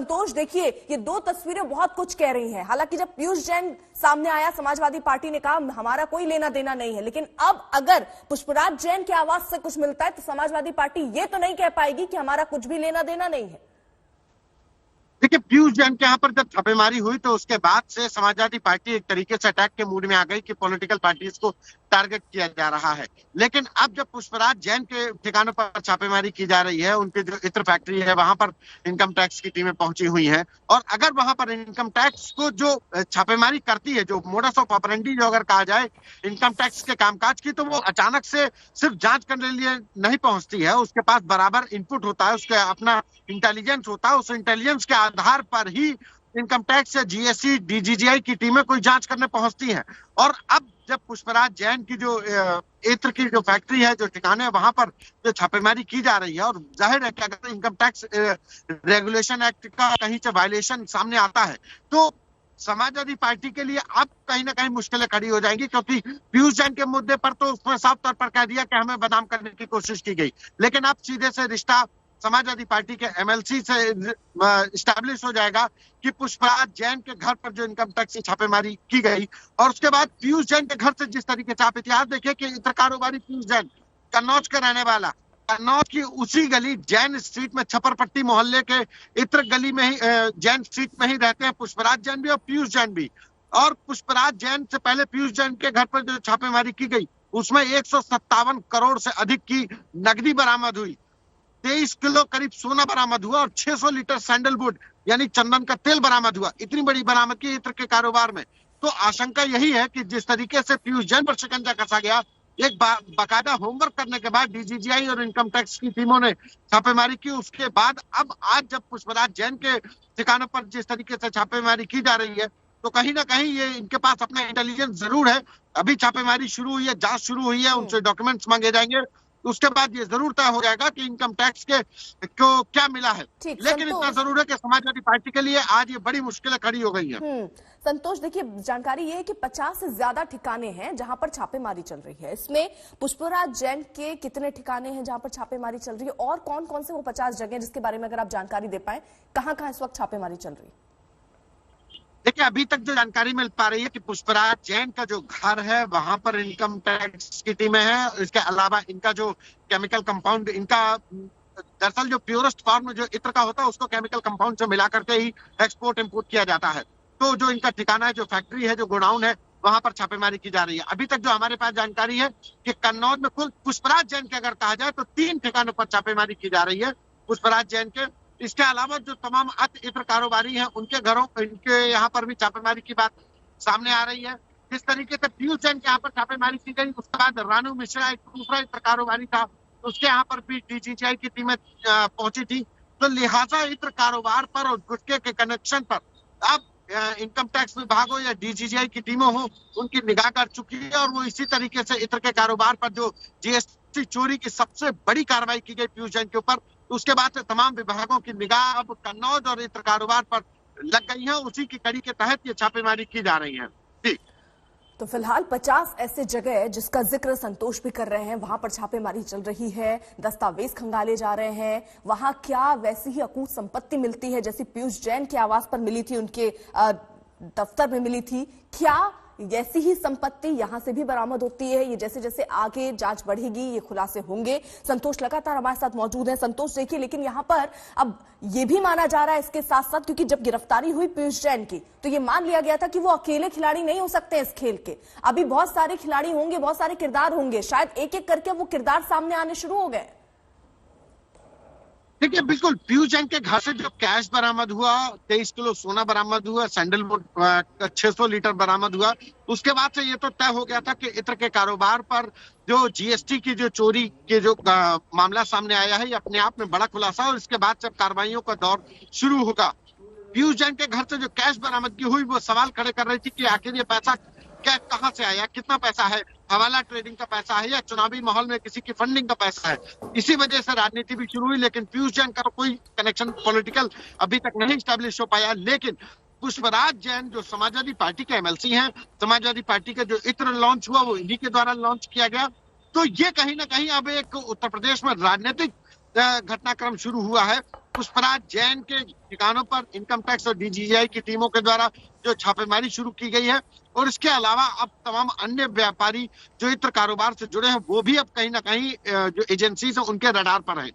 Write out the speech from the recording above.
संतोष देखिए, ये दो तस्वीरें बहुत कुछ कह रही हैं। हालांकि जब पीयूष जैन सामने आया, समाजवादी पार्टी ने कहा हमारा कोई लेना देना नहीं है, लेकिन अब अगर पुष्पराज जैन की आवाज से कुछ मिलता है तो समाजवादी पार्टी ये तो नहीं कह पाएगी कि हमारा कुछ भी लेना देना नहीं है। देखिए, पीयूष जैन के यहाँ पर जब छापेमारी हुई तो उसके बाद से समाजवादी पार्टी एक तरीके से अटैक के मूड में आ गई कि पॉलिटिकल पार्टीज को टारगेट किया जा रहा है। लेकिन अब जब पुष्पराज जैन के ठिकानों पर छापेमारी की जा रही है, उनके जो इत्र फैक्ट्री है वहां पर इनकम टैक्स की टीमें पहुंची हुई हैं, और अगर वहां पर इनकम टैक्स को जो छापेमारी करती है, जो मोडस ऑफ ऑपरेंडी जो अगर कहा जाए इनकम टैक्स के कामकाज की, तो वो अचानक से सिर्फ जांच करने के लिए नहीं पहुंचती है। उसके पास बराबर इनपुट होता है, उसके अपना इंटेलिजेंस होता है। उस इंटेलिजेंस के आधार पर ही इनकम टैक्स या जीएसटी डीजीजीआई की टीमें कोई जांच करने पहुंचती हैं। और अब जब पुष्पराज जैन की जो इत्र की जो फैक्ट्री है, जो ठिकाने हैं, वहां पर जो छापेमारी की जा रही है, और जाहिर है कि अगर इनकम टैक्स रेगुलेशन एक्ट का कहीं से वायलेशन सामने आता है तो समाजवादी पार्टी के लिए अब कहीं ना कहीं मुश्किलें खड़ी हो जाएंगी, क्योंकि पीयूष जैन के मुद्दे पर तो उसने साफ तौर पर कह दिया कि हमें बदनाम करने की कोशिश की गई, लेकिन अब सीधे से रिश्ता समाजवादी पार्टी के एमएलसी से इस्टेब्लिश हो जाएगा कि पुष्पराज जैन के घर पर जो इनकम टैक्स की छापेमारी की गई, और उसके बाद पीयूष जैन के घर से जिस तरीके से आप इतिहास देखिए कि इत्र कारोबारी पीयूष जैन कन्नौज का रहने वाला, कन्नौज की उसी गली जैन स्ट्रीट में छपरपट्टी मोहल्ले के इत्र गली में ही जैन स्ट्रीट में ही रहते हैं पुष्पराज जैन भी और पीयूष जैन भी। और पुष्पराज जैन से पहले पीयूष जैन के घर पर जो छापेमारी की गई उसमें 157 करोड़ से अधिक की नकदी बरामद हुई, 23 किलो करीब सोना बरामद हुआ और 600 लीटर सैंडलवुड यानी चंदन का तेल बरामद हुआ। इतनी बड़ी बरामदगी इत्र के कारोबार में। तो आशंका यही है कि जिस तरीके से पीयूष जैन पर शिकंजा कसा गया, एक बाकायदा होमवर्क करने के बाद डीजीजीआई और इनकम टैक्स की टीमों ने छापेमारी की, उसके बाद अब आज जब पुष्पराज जैन के ठिकानों पर जिस तरीके से छापेमारी की जा रही है, तो कहीं ना कहीं ये इनके पास अपना इंटेलिजेंस जरूर है। अभी छापेमारी शुरू हुई है, जांच शुरू हुई है, उनसे डॉक्यूमेंट्स मांगे जाएंगे, उसके बाद ये जरूर तय हो जाएगा कि इनकम टैक्स के को क्या मिला है। लेकिन इतना जरूर है कि समाजवादी पार्टी के लिए आज ये बड़ी मुश्किलें खड़ी हो गई हैं। संतोष देखिए, जानकारी ये है कि 50 से ज्यादा ठिकाने हैं जहां पर छापेमारी चल रही है। इसमें पुष्पराज जैन के कितने ठिकाने हैं जहां पर छापेमारी चल रही है, और कौन कौन से वो 50 जगह जिसके बारे में अगर आप जानकारी दे पाए, कहां कहां इस वक्त छापेमारी चल रही है? देखिए, अभी तक जो जानकारी मिल पा रही है कि पुष्पराज जैन का जो घर है वहां पर इनकम टैक्स की टीमें हैं। इसके अलावा इनका जो केमिकल कंपाउंड, इनका दरअसल जो प्योरेस्ट फॉर्म जो इत्र का होता है उसको केमिकल कंपाउंड से मिला करके ही एक्सपोर्ट इंपोर्ट किया जाता है। तो जो इनका ठिकाना है, जो फैक्ट्री है, जो गोडाउन है, वहां पर छापेमारी की जा रही है। अभी तक जो हमारे पास जानकारी है कि कन्नौज में कुल पुष्पराज जैन के अगर कहा जाए तो 3 ठिकानों पर छापेमारी की जा रही है पुष्पराज जैन के। इसके अलावा जो तमाम इत्र कारोबारी हैं उनके घरों, इनके यहाँ पर भी छापेमारी की बात सामने आ रही है। जिस तरीके से पीयूष जैन के यहाँ पर छापेमारी की गई, उसके बाद रानू मिश्रा एक दूसरा इत्र कारोबारी था, उसके यहाँ पर भी डीजीजीआई की टीमें पहुंची थी। तो लिहाजा इत्र कारोबार पर और गुटखे के कनेक्शन पर अब इनकम टैक्स विभाग हो या डीजीजीआई की टीमों हो, उनकी निगाह कर चुकी है। और वो इसी तरीके से इत्र के कारोबार पर जो जीएसटी चोरी की सबसे बड़ी कार्रवाई की गई पीयूष जैन के ऊपर, उसके बाद से तमाम विभागों की निगाह अब कन्नौज और इत्र कारोबार पर लग गई है। उसी की कड़ी के तहत ये छापेमारी की जा रही है। जी, तो फिलहाल 50 ऐसे जगह जिसका जिक्र संतोष भी कर रहे हैं, वहां पर छापेमारी चल रही है, दस्तावेज खंगाले जा रहे हैं। वहां क्या वैसी ही अकूत संपत्ति मिलती है जैसी पीयूष जैन के आवास पर मिली थी, उनके दफ्तर में मिली थी? क्या जैसी ही संपत्ति यहां से भी बरामद होती है? ये जैसे जैसे आगे जांच बढ़ेगी ये खुलासे होंगे। संतोष लगातार हमारे साथ मौजूद है। संतोष देखिए, लेकिन यहां पर अब ये भी माना जा रहा है इसके साथ साथ, क्योंकि जब गिरफ्तारी हुई पीयूष जैन की तो ये मान लिया गया था कि वो अकेले खिलाड़ी नहीं हो सकते इस खेल के, अभी बहुत सारे खिलाड़ी होंगे, बहुत सारे किरदार होंगे, शायद एक एक करके वो किरदार सामने आने शुरू हो गए। देखिए, बिल्कुल पीयूष जैन के घर से जो कैश बरामद हुआ, 23 किलो सोना बरामद हुआ, सैंडलवुड 600 लीटर बरामद हुआ, उसके बाद से ये तो तय हो गया था कि इत्र के कारोबार पर जो जीएसटी की जो चोरी के जो मामला सामने आया है, ये अपने आप में बड़ा खुलासा। और इसके बाद जब कार्रवाइयों का दौर शुरू होगा, पीयूष जैन के घर से जो कैश बरामदगी हुई वो सवाल खड़े कर रही थी कि आखिर ये पैसा क्या, कहां से आया, कितना पैसा है, हवाला ट्रेडिंग का पैसा है या चुनावी माहौल में किसी की फंडिंग का पैसा है। इसी वजह से राजनीति भी शुरू हुई। लेकिन पीयूष जैन का कोई कनेक्शन पॉलिटिकल अभी तक नहीं स्टैब्लिश हो पाया। लेकिन पुष्पराज जैन जो समाजवादी पार्टी के एमएलसी हैं, समाजवादी पार्टी का जो इत्र लॉन्च हुआ वो इन्हीं के द्वारा लॉन्च किया गया। तो ये कहीं ना कहीं अब एक उत्तर प्रदेश में राजनीतिक घटनाक्रम शुरू हुआ है। पुष्पराज जैन के ठिकानों पर इनकम टैक्स और डीजीआई की टीमों के द्वारा जो छापेमारी शुरू की गई है, और इसके अलावा अब तमाम अन्य व्यापारी जो इत्र कारोबार से जुड़े हैं वो भी अब कहीं ना कहीं जो एजेंसी है उनके रडार पर हैं।